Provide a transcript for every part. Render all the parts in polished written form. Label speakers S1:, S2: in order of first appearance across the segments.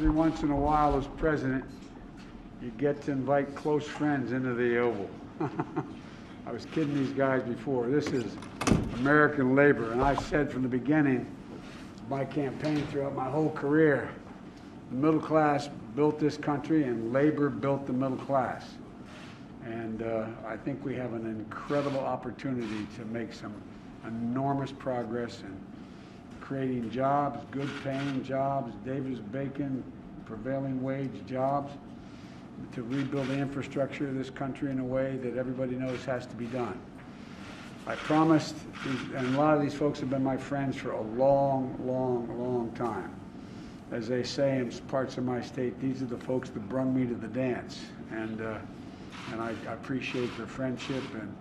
S1: Every once in a while as president, you get to invite close friends into the Oval. I was kidding these guys before. This is American labor, and I've said from the beginning of my campaign throughout my whole career, the middle class built this country and labor built the middle class. And I think we have an incredible opportunity to make some enormous progress in creating jobs, good paying jobs, Davis-Bacon, prevailing wage jobs, to rebuild the infrastructure of this country in a way that everybody knows has to be done. I promised, and a lot of these folks have been my friends for a long, long, long time. As they say in parts of my state, these are the folks that brung me to the dance. And I appreciate their friendship. And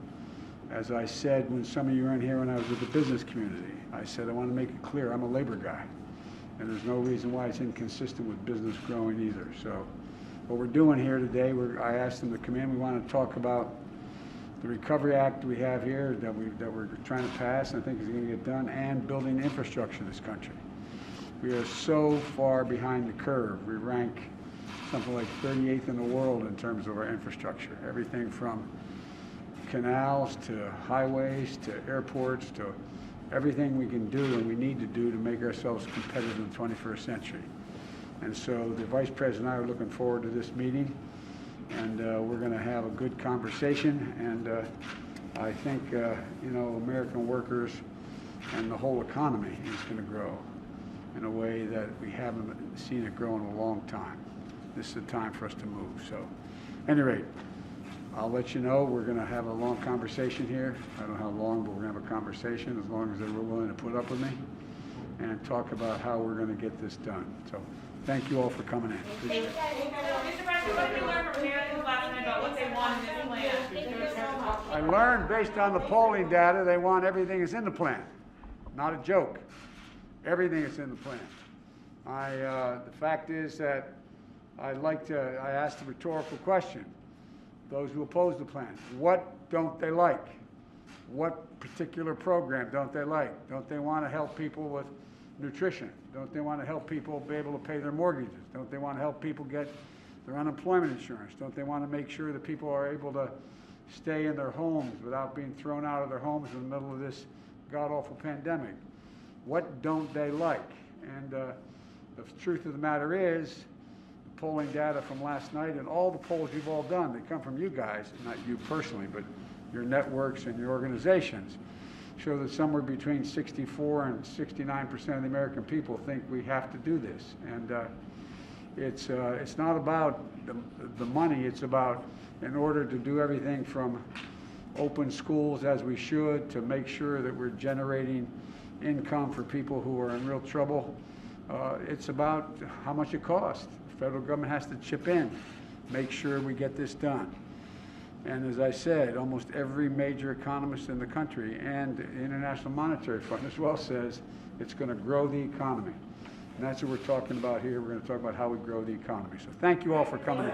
S1: as I said, when some of you were in here when I was with the business community, I said I want to make it clear I'm a labor guy. And there's no reason why it's inconsistent with business growing either. So what we're doing here today, I asked them to come in. We want to talk about the Recovery Act we have here that we're trying to pass, and I think is going to get done, and building infrastructure in this country. We are so far behind the curve. We rank something like 38th in the world in terms of our infrastructure. Everything from canals to highways to airports to everything we can do and we need to do to make ourselves competitive in the 21st century. And so the Vice President and I are looking forward to this meeting, and we're going to have a good conversation. And I think, American workers and the whole economy is going to grow in a way that we haven't seen it grow in a long time. This is the time for us to move. So, at any rate, I'll let you know we're going to have a long conversation here. I don't know how long, but we're going to have a conversation as long as they're willing to put up with me and talk about how we're going to get this done. So, thank you all for coming in. Appreciate it.
S2: Mr. President, what did you learn from Americans last night about what they want in this plan?
S1: I learned based on the polling data, they want everything that's in the plan. Not a joke. Everything that's in the plan. The fact is that I asked a rhetorical question. Those who oppose the plan, what don't they like? What particular program don't they like? Don't they want to help people with nutrition? Don't they want to help people be able to pay their mortgages? Don't they want to help people get their unemployment insurance? Don't they want to make sure that people are able to stay in their homes without being thrown out of their homes in the middle of this god-awful pandemic? What don't they like? And the truth of the matter is, the polling data from last night and all the polls you've all done, they come from you guys, not you personally, but your networks and your organizations, show that somewhere between 64 and 69% of the American people think we have to do this. And it's not about the money, it's about, in order to do everything from open schools as we should, to make sure that we're generating income for people who are in real trouble. It's about how much it costs. The federal government has to chip in, make sure we get this done. And as I said, almost every major economist in the country and the International Monetary Fund as well says it's going to grow the economy. And that's what we're talking about here. We're going to talk about how we grow the economy. So thank you all for coming in.